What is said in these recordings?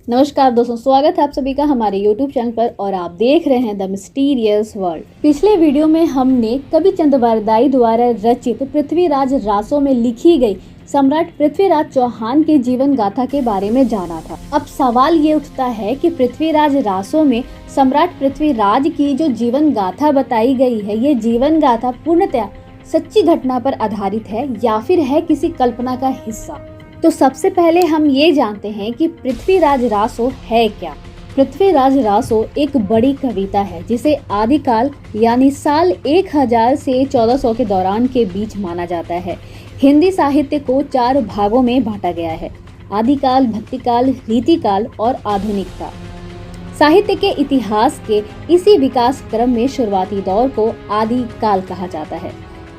नमस्कार दोस्तों, स्वागत है आप सभी का हमारे YouTube चैनल पर और आप देख रहे हैं द मिस्टीरियस वर्ल्ड। पिछले वीडियो में हमने कवि चंद बरदाई द्वारा रचित पृथ्वीराज रासो में लिखी गई सम्राट पृथ्वीराज चौहान के जीवन गाथा के बारे में जाना था। अब सवाल ये उठता है कि पृथ्वीराज रासो में सम्राट पृथ्वीराज की जो जीवन गाथा बताई गई है, ये जीवन गाथा पूर्णतः सच्ची घटना पर आधारित है या फिर है किसी कल्पना का हिस्सा। तो सबसे पहले हम ये जानते हैं कि पृथ्वीराज रासो है क्या। पृथ्वीराज रासो एक बड़ी कविता है जिसे आदिकाल यानी साल 1000 से 1400 के दौरान के बीच माना जाता है। हिंदी साहित्य को 4 भागों में बांटा गया है: आदिकाल, भक्तिकाल, रीतिकाल और आधुनिकता। साहित्य के इतिहास के इसी विकास क्रम में शुरुआती दौर को आदिकाल कहा जाता है।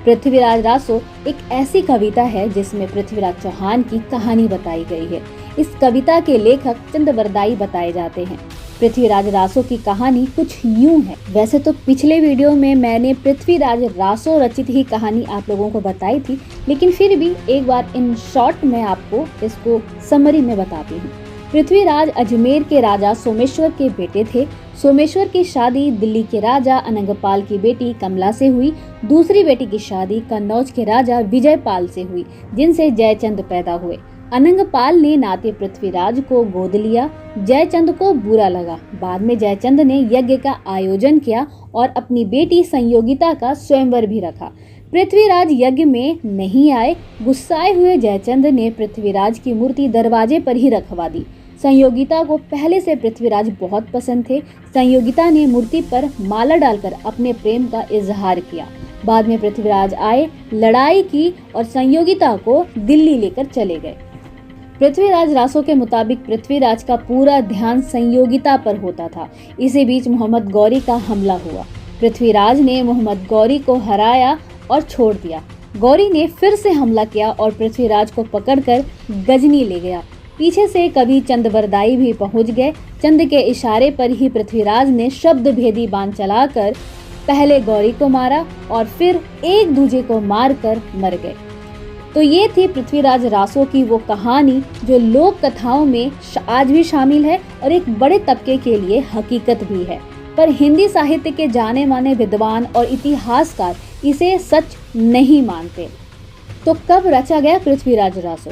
पृथ्वीराज रासो एक ऐसी कविता है जिसमें पृथ्वीराज चौहान की कहानी बताई गई है। इस कविता के लेखक चंद बरदाई बताए जाते हैं। पृथ्वीराज रासो की कहानी कुछ यूं है। वैसे तो पिछले वीडियो में मैंने पृथ्वीराज रासो रचित ही कहानी आप लोगों को बताई थी, लेकिन फिर भी एक बार इन शॉर्ट में आपको इसको समरी में बताती हूँ। पृथ्वीराज अजमेर के राजा सोमेश्वर के बेटे थे। सोमेश्वर की शादी दिल्ली के राजा अनंगपाल की बेटी कमला से हुई। दूसरी बेटी की शादी कन्नौज के राजा विजयपाल से हुई, जिनसे जयचंद पैदा हुए। अनंगपाल ने नाते पृथ्वीराज को गोद लिया। जयचंद को बुरा लगा। बाद में जयचंद ने यज्ञ का आयोजन किया और अपनी बेटी संयोगिता का स्वयंवर भी रखा। पृथ्वीराज यज्ञ में नहीं आए। गुस्साए हुए जयचंद ने पृथ्वीराज की मूर्ति दरवाजे पर ही रखवा दी। संयोगिता को पहले से पृथ्वीराज बहुत पसंद थे। संयोगिता ने मूर्ति पर माला डालकर अपने प्रेम का इजहार किया। बाद में पृथ्वीराज आए, लड़ाई की और संयोगिता को दिल्ली लेकर चले गए। पृथ्वीराज रासो के मुताबिक पृथ्वीराज का पूरा ध्यान संयोगिता पर होता था। इसी बीच मोहम्मद गौरी का हमला हुआ। पृथ्वीराज ने मोहम्मद गौरी को हराया और छोड़ दिया। गौरी ने फिर से हमला किया और पृथ्वीराज को पकड़कर गजनी ले गया। पीछे से कवि चंद बरदाई भी पहुंच गए। चंद के इशारे पर ही पृथ्वीराज ने शब्द भेदी बाण चलाकर पहले गौरी को मारा और फिर एक दूजे को मारकर मर गए। तो ये थी पृथ्वीराज रासो की वो कहानी जो लोक कथाओं में आज भी शामिल है और एक बड़े तबके के लिए हकीकत भी है। पर हिंदी साहित्य के जाने माने विद्वान और इतिहासकार इसे सच नहीं मानते। तो कब रचा गया पृथ्वीराज रासो?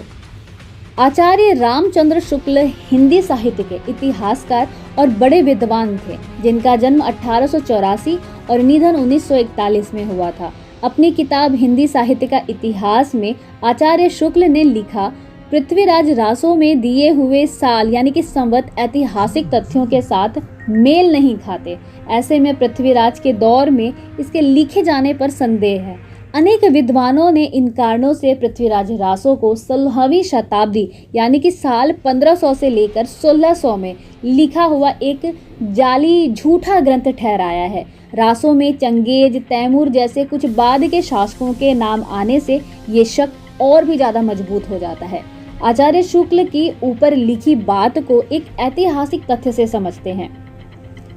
आचार्य रामचंद्र शुक्ल हिंदी साहित्य के इतिहासकार और बड़े विद्वान थे, जिनका जन्म 1884 और निधन 1941 में हुआ था। अपनी किताब हिंदी साहित्य का इतिहास में आचार्य शुक्ल ने लिखा, पृथ्वीराज रासो में दिए हुए साल यानी कि संवत ऐतिहासिक तथ्यों के साथ मेल नहीं खाते। ऐसे में पृथ्वीराज के दौर में इसके लिखे जाने पर संदेह है। अनेक विद्वानों ने इन कारणों से पृथ्वीराज रासो को 16वीं शताब्दी यानी कि साल 1500 से लेकर 1600 में लिखा हुआ एक जाली झूठा ग्रंथ ठहराया है। रासो में चंगेज, तैमूर जैसे कुछ बाद के शासकों के नाम आने से ये शक और भी ज्यादा मजबूत हो जाता है। आचार्य शुक्ल की ऊपर लिखी बात को एक ऐतिहासिक तथ्य से समझते हैं।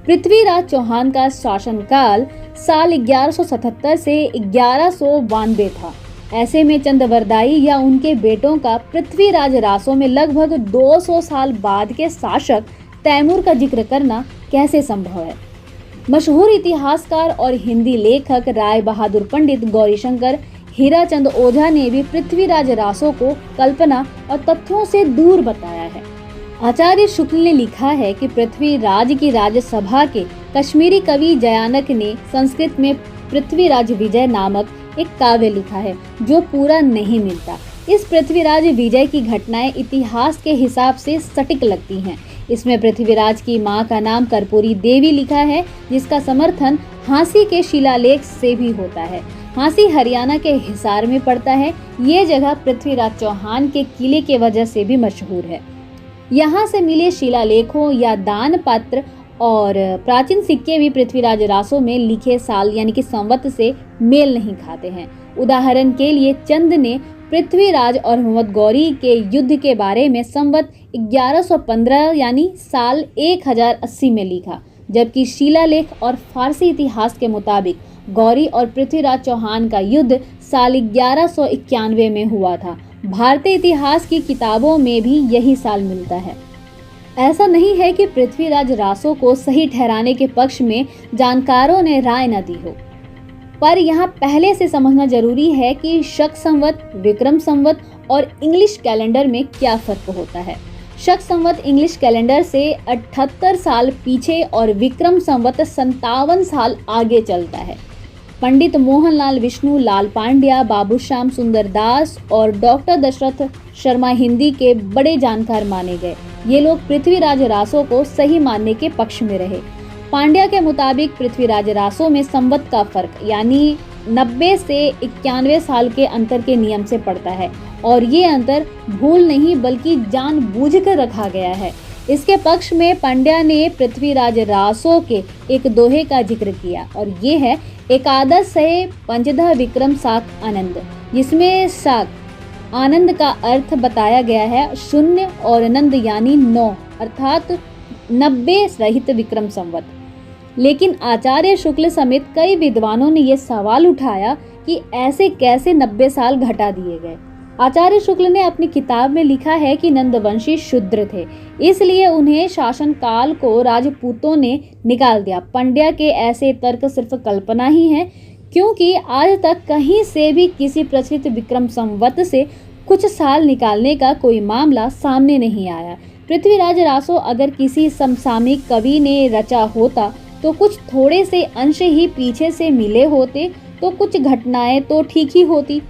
पृथ्वीराज चौहान का शासनकाल साल 1177 से 1192 था। ऐसे में चंद बरदाई या उनके बेटों का पृथ्वीराज रासो में लगभग 200 साल बाद के शासक तैमूर का जिक्र करना कैसे संभव है? मशहूर इतिहासकार और हिंदी लेखक राय बहादुर पंडित, गौरीशंकर, हीराचंद ओझा ने भी पृथ्वीराज रासो को कल्पना और तथ्यों से दूर बताया है। आचार्य शुक्ल ने लिखा है कि पृथ्वीराज की राज्यसभा के कश्मीरी कवि जयानक ने संस्कृत में पृथ्वीराज विजय नामक एक काव्य लिखा है जो पूरा नहीं मिलता। इस पृथ्वीराज विजय की घटनाएं इतिहास के हिसाब से सटीक लगती हैं। इसमें पृथ्वीराज की मां का नाम कर्पूरी देवी लिखा है, जिसका समर्थन हांसी के शिलालेख से भी होता है। हांसी हरियाणा के हिसार में पड़ता है। ये जगह पृथ्वीराज चौहान के किले के वजह से भी मशहूर है। यहाँ से मिले शिलालेखों या दान पत्र और प्राचीन सिक्के भी पृथ्वीराज रासो में लिखे साल यानी कि संवत से मेल नहीं खाते हैं। उदाहरण के लिए चंद ने पृथ्वीराज और मोहम्मद गौरी के युद्ध के बारे में संवत 1115 यानी साल 1080 में लिखा, जबकि शिलालेख और फारसी इतिहास के मुताबिक गौरी और पृथ्वीराज चौहान का युद्ध साल 1191 में हुआ था। भारतीय इतिहास की किताबों में भी यही साल मिलता है। ऐसा नहीं है कि पृथ्वीराज रासो को सही ठहराने के पक्ष में जानकारों ने राय न दी हो, पर यहाँ पहले से समझना जरूरी है कि शक संवत, विक्रम संवत और इंग्लिश कैलेंडर में क्या फर्क होता है। शक संवत इंग्लिश कैलेंडर से 78 साल पीछे और विक्रम संवत 57 साल आगे चलता है। पंडित मोहनलाल विष्णु लाल पांड्या, बाबूश्याम सुंदर दास और डॉक्टर दशरथ शर्मा हिंदी के बड़े जानकार माने गए। ये लोग पृथ्वीराज रासो को सही मानने के पक्ष में रहे। पांड्या के मुताबिक पृथ्वीराज रासो में संवत का फर्क यानी 90 से 91 साल के अंतर के नियम से पड़ता है और ये अंतर भूल नहीं बल्कि जानबूझकर रखा गया है। इसके पक्ष में पांड्या ने पृथ्वीराज रासो के एक दोहे का जिक्र किया और ये है एकादश है पंचदह विक्रम साक आनंद, जिसमें साक आनंद का अर्थ बताया गया है शून्य और आनंद यानी 9 अर्थात 90 रहित विक्रम संवत। लेकिन आचार्य शुक्ल समेत कई विद्वानों ने यह सवाल उठाया कि ऐसे कैसे 90 साल घटा दिए गए। आचार्य शुक्ल ने अपनी किताब में लिखा है कि नंदवंशी शूद्र थे, इसलिए उन्हें शासन काल को राजपूतों ने निकाल दिया। पांड्या के ऐसे तर्क सिर्फ कल्पना ही है, क्योंकि आज तक कहीं से भी किसी प्रचलित विक्रम संवत से कुछ साल निकालने का कोई मामला सामने नहीं आया। पृथ्वीराज रासो अगर किसी समसामयिक कवि ने रचा होता तो कुछ थोड़े से अंश ही पीछे से मिले होते तो कुछ घटनाएं तो ठीक ही होती।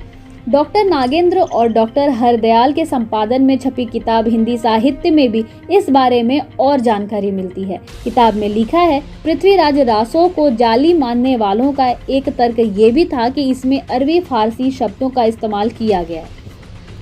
डॉक्टर नागेंद्र और डॉक्टर हरदयाल के संपादन में छपी किताब हिंदी साहित्य में भी इस बारे में और जानकारी मिलती है। किताब में लिखा है, पृथ्वीराज रासो को जाली मानने वालों का एक तर्क ये भी था कि इसमें अरबी फारसी शब्दों का इस्तेमाल किया गया।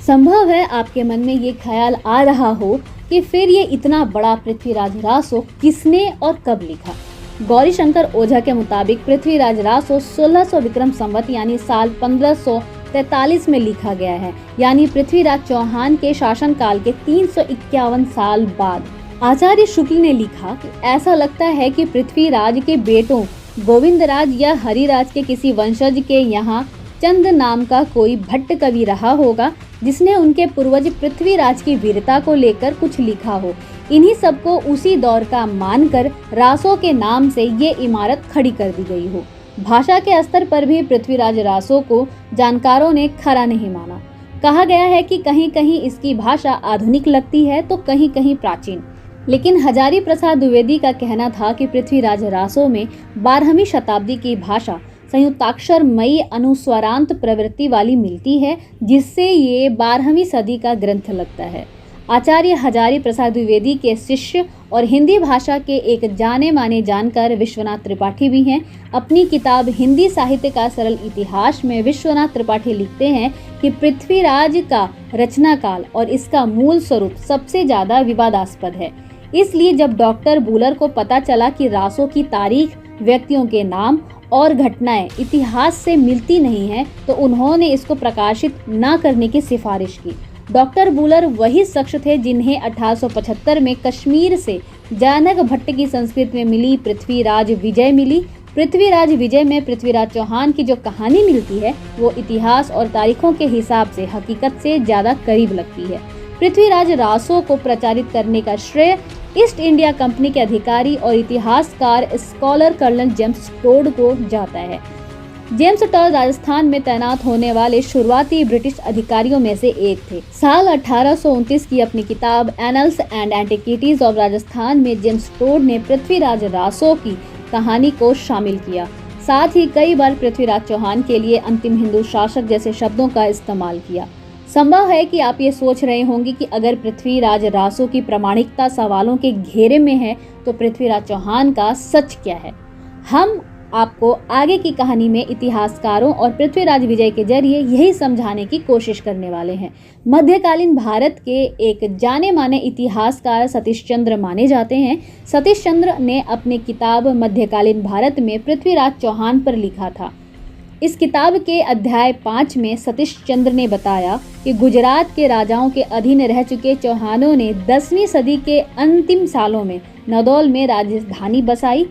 संभव है आपके मन में ये ख्याल आ रहा हो कि फिर ये इतना बड़ा पृथ्वीराज रासो किसने और कब लिखा। गौरी शंकर ओझा के मुताबिक पृथ्वीराज रासो 1600 विक्रम संवत यानी साल 1543 में लिखा गया है, यानी पृथ्वीराज चौहान के शासनकाल के 351 साल बाद। आचार्य शुक्ल ने लिखा कि ऐसा लगता है कि पृथ्वीराज के बेटों गोविंदराज या हरिराज के किसी वंशज के यहाँ चंद नाम का कोई भट्ट कवि रहा होगा, जिसने उनके पूर्वज पृथ्वीराज की वीरता को लेकर कुछ लिखा हो। इन्हीं सबको उसी दौर का मानकर रासो के नाम से ये इमारत खड़ी कर दी गई हो। भाषा के स्तर पर भी पृथ्वीराज रासो को जानकारों ने खरा नहीं माना। कहा गया है कि कहीं कहीं इसकी भाषा आधुनिक लगती है तो कहीं कहीं प्राचीन। लेकिन हजारी प्रसाद द्विवेदी का कहना था कि पृथ्वीराज रासो में 12वीं शताब्दी की भाषा संयुक्ताक्षरमयी अनुस्वारांत प्रवृत्ति वाली मिलती है, जिससे ये 12वीं सदी का ग्रंथ लगता है। आचार्य हजारी प्रसाद द्विवेदी के शिष्य और हिंदी भाषा के एक जाने माने जानकार विश्वनाथ त्रिपाठी भी हैं। अपनी किताब हिंदी साहित्य का सरल इतिहास में विश्वनाथ त्रिपाठी लिखते हैं कि पृथ्वीराज का रचना काल और इसका मूल स्वरूप सबसे ज्यादा विवादास्पद है। इसलिए जब डॉक्टर बूलर को पता चला कि रासो की तारीख, व्यक्तियों के नाम और घटनाएं इतिहास से मिलती नहीं है, तो उन्होंने इसको प्रकाशित न करने की सिफारिश की। डॉक्टर बूलर वही शख्स थे जिन्हें 1875 में कश्मीर से जानक भट्ट की संस्कृत में मिली पृथ्वीराज विजय मिली। पृथ्वीराज विजय में पृथ्वीराज चौहान की जो कहानी मिलती है वो इतिहास और तारीखों के हिसाब से हकीकत से ज्यादा करीब लगती है। पृथ्वीराज रासो को प्रचारित करने का श्रेय ईस्ट इंडिया कंपनी के अधिकारी और इतिहासकार स्कॉलर कर्नल जेम्स टोड को जाता है। जेम्स टोड राजस्थान में तैनात होने वाले शुरुआती ब्रिटिश अधिकारियों में से एक थे। साल 1829 की अपनी किताब annuls and antiquities of Rajasthan में जेम्स टोड ने पृथ्वीराज रासो की कहानी को शामिल किया। साथ ही कई बार पृथ्वीराज चौहान के लिए अंतिम हिंदू शासक जैसे शब्दों का इस्तेमाल किया। संभव है कि आप ये सोच रहे होंगे कि अगर पृथ्वीराज रासो की प्रामाणिकता सवालों के घेरे में है तो पृथ्वीराज चौहान का सच क्या है। हम आपको आगे की कहानी में इतिहासकारों और पृथ्वीराज विजय के जरिए यही समझाने की कोशिश करने वाले हैं। मध्यकालीन भारत के एक जाने माने इतिहासकार सतीश चंद्र माने जाते हैं। सतीश चंद्र ने अपनी किताब मध्यकालीन भारत में पृथ्वीराज चौहान पर लिखा था। इस किताब के अध्याय 5 में सतीश चंद्र ने बताया कि गुजरात के राजाओं के अधीन रह चुके चौहानों ने 10वीं सदी के अंतिम सालों में नदौल में राजधानी बसाई।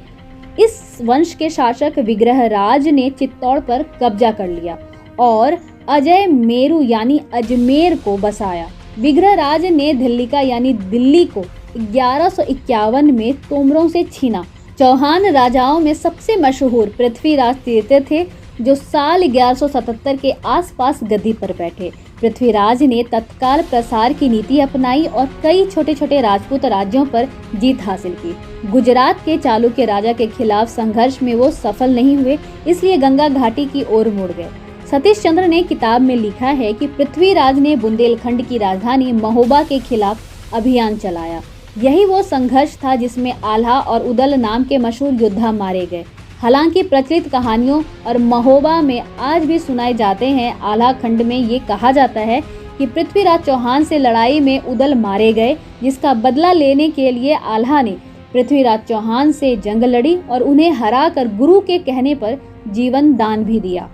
इस वंश के शासक विग्रहराज ने चित्तौड़ पर कब्जा कर लिया और अजय मेरू यानी अजमेर को बसाया। विग्रहराज ने दिल्ली का यानी दिल्ली को 1151 में तोमरों से छीना। चौहान राजाओं में सबसे मशहूर पृथ्वीराज तृतीय थे, जो साल 1177 के आसपास गद्दी पर बैठे। पृथ्वीराज ने तत्काल प्रसार की नीति अपनाई और कई छोटे छोटे राजपूत राज्यों पर जीत हासिल की। गुजरात के चालुक्य राजा के खिलाफ संघर्ष में वो सफल नहीं हुए, इसलिए गंगा घाटी की ओर मुड़ गए। सतीश चंद्र ने किताब में लिखा है कि पृथ्वीराज ने बुंदेलखंड की राजधानी महोबा के खिलाफ अभियान चलाया। यही वो संघर्ष था जिसमें आल्हा और उदल नाम के मशहूर योद्धा मारे गए। हालांकि प्रचलित कहानियों और महोबा में आज भी सुनाए जाते हैं। आल्हा खंड में ये कहा जाता है कि पृथ्वीराज चौहान से लड़ाई में उदल मारे गए, जिसका बदला लेने के लिए आल्हा ने पृथ्वीराज चौहान से जंग लड़ी और उन्हें हराकर गुरु के कहने पर जीवन दान भी दिया।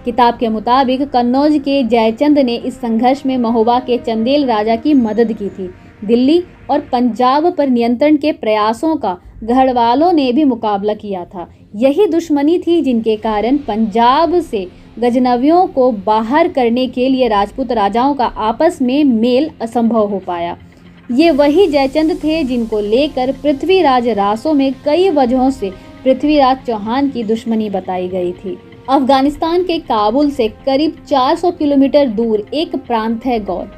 किताब के मुताबिक कन्नौज के जयचंद ने इस संघर्ष में महोबा के चंदेल राजा की मदद की थी। दिल्ली और पंजाब पर नियंत्रण के प्रयासों का गढ़वालों ने भी मुकाबला किया था। यही दुश्मनी थी जिनके कारण पंजाब से गजनवियों को बाहर करने के लिए राजपूत राजाओं का आपस में मेल असंभव हो पाया। ये वही जयचंद थे जिनको लेकर पृथ्वीराज रासों में कई वजहों से पृथ्वीराज चौहान की दुश्मनी बताई गई थी। अफगानिस्तान के काबुल से करीब 400 किलोमीटर दूर एक प्रांत है गौर।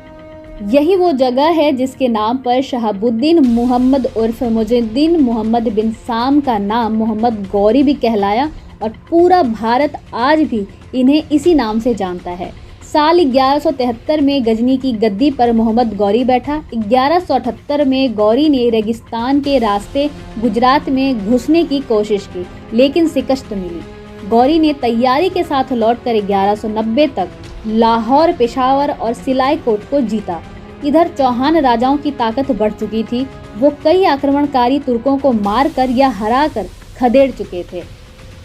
यही वो जगह है जिसके नाम पर शहाबुद्दीन मुहम्मद उर्फ मुजुद्दीन मोहम्मद बिन साम का नाम मोहम्मद गौरी भी कहलाया और पूरा भारत आज भी इन्हें इसी नाम से जानता है। साल 1173 में गजनी की गद्दी पर मोहम्मद गौरी बैठा। 1178 में गौरी ने रेगिस्तान के रास्ते गुजरात में घुसने की कोशिश की, लेकिन शिकस्त मिली। गौरी ने तैयारी के साथ लौटकर 1190 तक लाहौर, पेशावर और सिलाईकोट को जीता। इधर चौहान राजाओं की ताकत बढ़ चुकी थी। वो कई आक्रमणकारी तुर्कों को मारकर या हराकर खदेड़ चुके थे।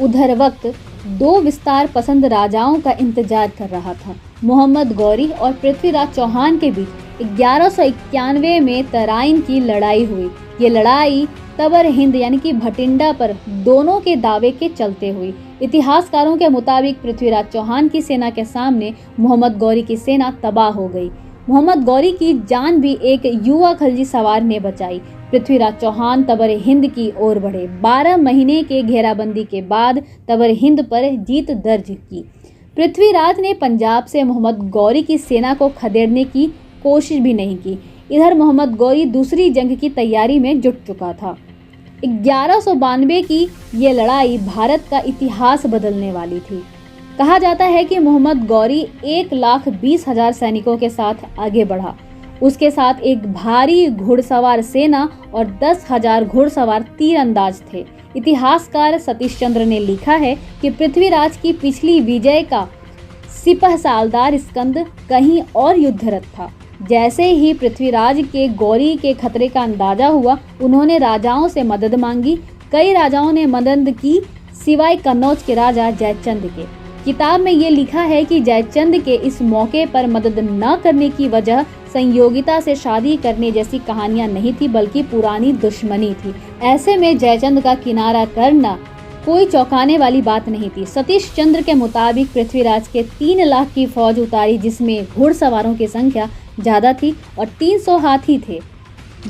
उधर वक्त दो विस्तार पसंद राजाओं का इंतजार कर रहा था। मोहम्मद गौरी और पृथ्वीराज चौहान के बीच 1191 में तराइन की लड़ाई हुई। ये लड़ाई तबर हिंद यानी कि भटिंडा पर दोनों के दावे के चलते हुई। इतिहासकारों के मुताबिक पृथ्वीराज चौहान की सेना के सामने मोहम्मद गौरी की सेना तबाह हो गई। मोहम्मद गौरी की जान भी एक युवा खलजी सवार ने बचाई। पृथ्वीराज चौहान तबर हिंद की ओर बढ़े। 12 महीने के घेराबंदी के बाद तबर हिंद पर जीत दर्ज की। पृथ्वीराज ने पंजाब से मोहम्मद गौरी की सेना को खदेड़ने की कोशिश भी नहीं की। इधर मोहम्मद गौरी दूसरी जंग की तैयारी में जुट चुका था। 1192 की ये लड़ाई भारत का इतिहास बदलने वाली थी। कहा जाता है कि मोहम्मद गौरी 1,20,000 सैनिकों के साथ आगे बढ़ा। उसके साथ एक भारी घुड़सवार सेना और 10,000 घुड़सवार तीरंदाज थे। इतिहासकार सतीश चंद्र ने लिखा है कि पृथ्वीराज की पिछली विजय का सिपह सालदार स्कंद कहीं और युद्धरत था। जैसे ही पृथ्वीराज के गौरी के खतरे का अंदाजा हुआ, उन्होंने राजाओं से मदद मांगी। कई राजाओं ने मदद की, सिवाय कन्नौज के राजा जयचंद के। किताब में ये लिखा है कि जयचंद के इस मौके पर मदद न करने की वजह संयोगिता से शादी करने जैसी कहानियां नहीं थी, बल्कि पुरानी दुश्मनी थी। ऐसे में जयचंद का किनारा करना कोई चौंकाने वाली बात नहीं थी। सतीश चंद्र के मुताबिक पृथ्वीराज के 3 लाख की फौज उतारी, जिसमें घुड़सवारों की संख्या ज्यादा थी और 300 हाथी थे।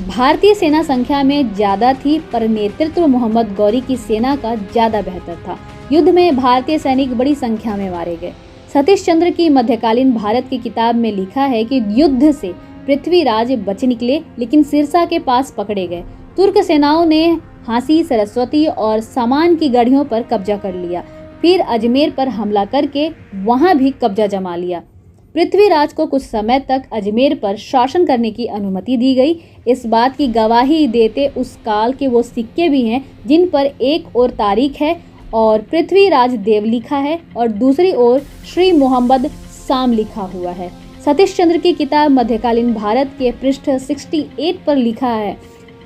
भारतीय सेना संख्या में ज्यादा थी, पर नेतृत्व मोहम्मद गौरी की सेना का ज्यादा बेहतर था। युद्ध में भारतीय सैनिक बड़ी संख्या में मारे गए। सतीश चंद्र की मध्यकालीन भारत की किताब में लिखा है कि युद्ध से पृथ्वीराज बच निकले, लेकिन सिरसा के पास पकड़े गए। तुर्क सेनाओं ने हांसी, सरस्वती और सामान की गढ़ियों पर कब्जा कर लिया। फिर अजमेर पर हमला करके वहां भी कब्जा जमा लिया। पृथ्वीराज को कुछ समय तक अजमेर पर शासन करने की अनुमति दी गई। इस बात की गवाही देते उस काल के वो सिक्के भी हैं, जिन पर एक ओर तारीख है और पृथ्वीराज देव लिखा है और दूसरी ओर श्री मोहम्मद साम लिखा हुआ है। सतीश चंद्र की किताब मध्यकालीन भारत के पृष्ठ 68 पर लिखा है,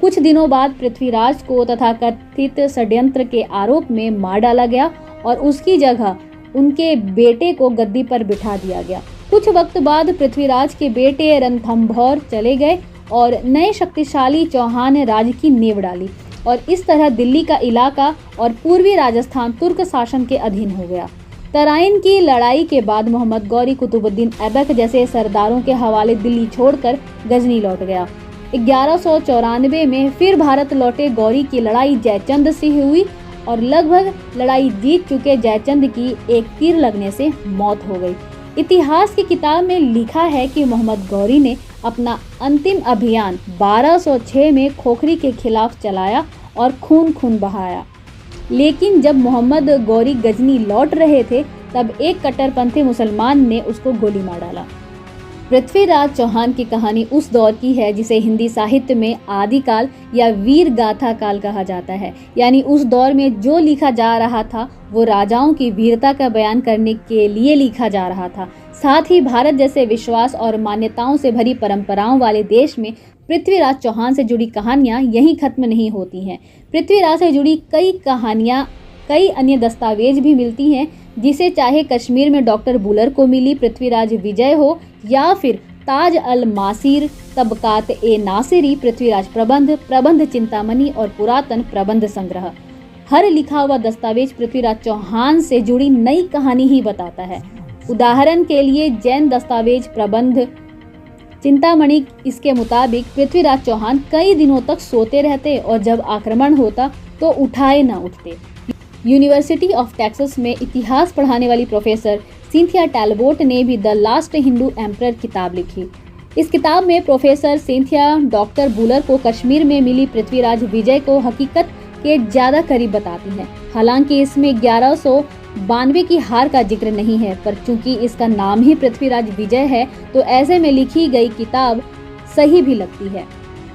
कुछ दिनों बाद पृथ्वीराज को तथाकथित षड्यंत्र के आरोप में मार डाला गया और उसकी जगह उनके बेटे को गद्दी पर बिठा दिया गया। कुछ वक्त बाद पृथ्वीराज के बेटे रणथंभौर चले गए और नए शक्तिशाली चौहान राज की नींव डाली और इस तरह दिल्ली का इलाका और पूर्वी राजस्थान तुर्क शासन के अधीन हो गया। तराइन की लड़ाई के बाद मोहम्मद गौरी कुतुबुद्दीन ऐबक जैसे सरदारों के हवाले दिल्ली छोड़कर गजनी लौट गया। 1194 में फिर भारत लौटे गौरी की लड़ाई जयचंद से हुई और लगभग लड़ाई जीत चुके जयचंद की एक तीर लगने से मौत हो गई। इतिहास की किताब में लिखा है कि मोहम्मद गौरी ने अपना अंतिम अभियान 1206 में खोखरी के खिलाफ चलाया और खून बहाया। लेकिन जब मोहम्मद गौरी गजनी लौट रहे थे तब एक कट्टरपंथी मुसलमान ने उसको गोली मार डाला। पृथ्वीराज चौहान की कहानी उस दौर की है जिसे हिंदी साहित्य में आदिकाल या वीर गाथा काल कहा जाता है। यानी उस दौर में जो लिखा जा रहा था वो राजाओं की वीरता का बयान करने के लिए लिखा जा रहा था। साथ ही भारत जैसे विश्वास और मान्यताओं से भरी परंपराओं वाले देश में पृथ्वीराज चौहान से जुड़ी कहानियाँ यहीं खत्म नहीं होती हैं। पृथ्वीराज से जुड़ी कई कहानियाँ, कई अन्य दस्तावेज भी मिलती हैं, जिसे चाहे कश्मीर में डॉक्टर बुलर को मिली पृथ्वीराज विजय हो या फिर ताज अल मासीर, तबकात ए नासिरी, पृथ्वीराज प्रबंध चिंतामणि और पुरातन प्रबंध संग्रह। हर लिखा हुआ दस्तावेज पृथ्वीराज चौहान से जुड़ी नई कहानी ही बताता है। उदाहरण के लिए जैन दस्तावेज प्रबंध चिंतामणि, इसके मुताबिक पृथ्वीराज चौहान कई दिनों तक सोते रहते और जब आक्रमण होता तो उठाए न उठते। यूनिवर्सिटी ऑफ टेक्सास में इतिहास पढ़ाने वाली प्रोफेसर सिंथिया टैलबोट ने भी द लास्ट हिंदू एम्परर किताब लिखी। इस किताब में प्रोफेसर सिंथिया डॉक्टर बुलर को कश्मीर में मिली पृथ्वीराज विजय को हकीकत के ज्यादा करीब बताती हैं। हालांकि इसमें 1192 की हार का जिक्र नहीं है, पर चूंकि इसका नाम ही पृथ्वीराज विजय है तो ऐसे में लिखी गई किताब सही भी लगती है।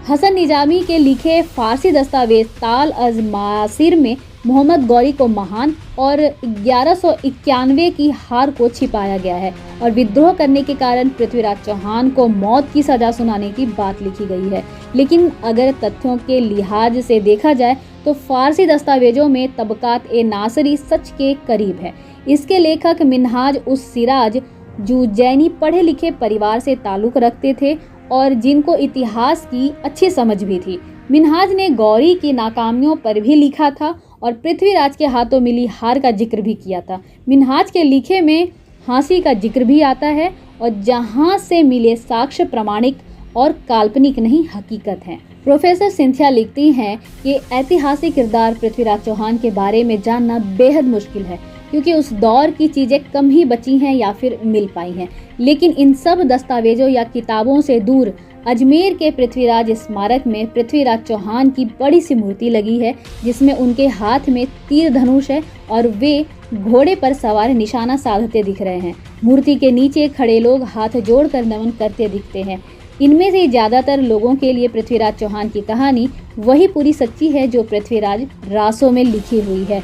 हसन निजामी के लिखे फारसी दस्तावेज ताल अज मासिर में मोहम्मद गौरी को महान और 1191 की हार को छिपाया गया है और विद्रोह करने के कारण पृथ्वीराज चौहान को मौत की सजा सुनाने की बात लिखी गई है। लेकिन अगर तथ्यों के लिहाज से देखा जाए तो फारसी दस्तावेजों में तबकात ए नासरी सच के करीब है। इसके लेखक मिनहाज उस सिराज जो जैनी पढ़े लिखे परिवार से ताल्लुक रखते थे और जिनको इतिहास की अच्छी समझ भी थी। मिनहाज ने गौरी की नाकामियों पर भी लिखा था और पृथ्वीराज के हाथों मिली हार का जिक्र भी किया था। मिनहाज के लिखे में हाँसी का जिक्र भी आता है और जहाँ से मिले साक्ष्य प्रामाणिक और काल्पनिक नहीं, हकीकत है। प्रोफेसर सिंथिया लिखती हैं कि ऐतिहासिक किरदार पृथ्वीराज चौहान के बारे में जानना बेहद मुश्किल है क्योंकि उस दौर की चीज़ें कम ही बची हैं या फिर मिल पाई हैं। लेकिन इन सब दस्तावेजों या किताबों से दूर अजमेर के पृथ्वीराज स्मारक में पृथ्वीराज चौहान की बड़ी सी मूर्ति लगी है जिसमें उनके हाथ में तीर धनुष है और वे घोड़े पर सवार निशाना साधते दिख रहे हैं। मूर्ति के नीचे खड़े लोग हाथ जोड़कर नमन करते दिखते हैं। इनमें से ज़्यादातर लोगों के लिए पृथ्वीराज चौहान की कहानी वही पूरी सच्ची है जो पृथ्वीराज रासों में लिखी हुई है।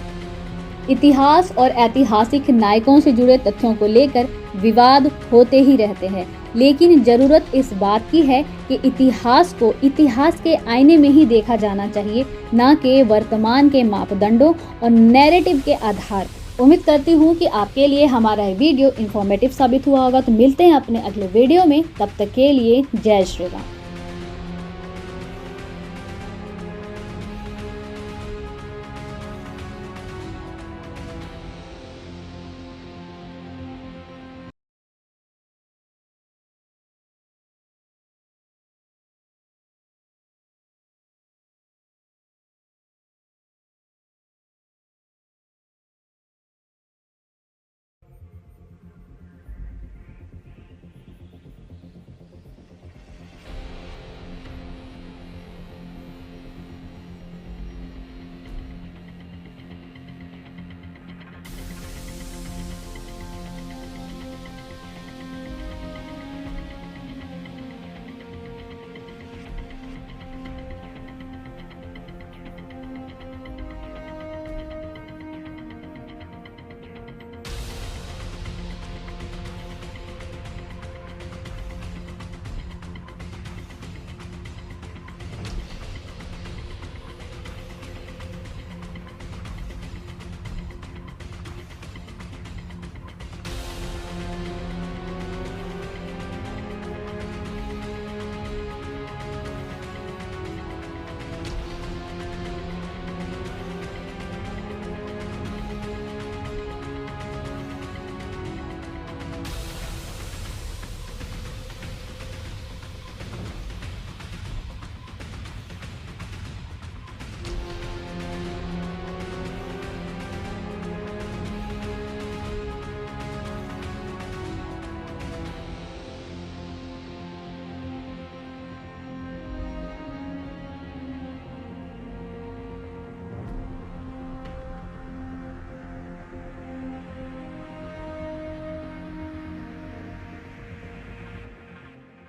इतिहास और ऐतिहासिक नायकों से जुड़े तथ्यों को लेकर विवाद होते ही रहते हैं, लेकिन जरूरत इस बात की है कि इतिहास को इतिहास के आईने में ही देखा जाना चाहिए, न कि वर्तमान के मापदंडों और नैरेटिव के आधार। उम्मीद करती हूँ कि आपके लिए हमारा वीडियो इंफॉर्मेटिव साबित हुआ होगा। तो मिलते हैं अपने अगले वीडियो में, तब तक के लिए जय श्री राम।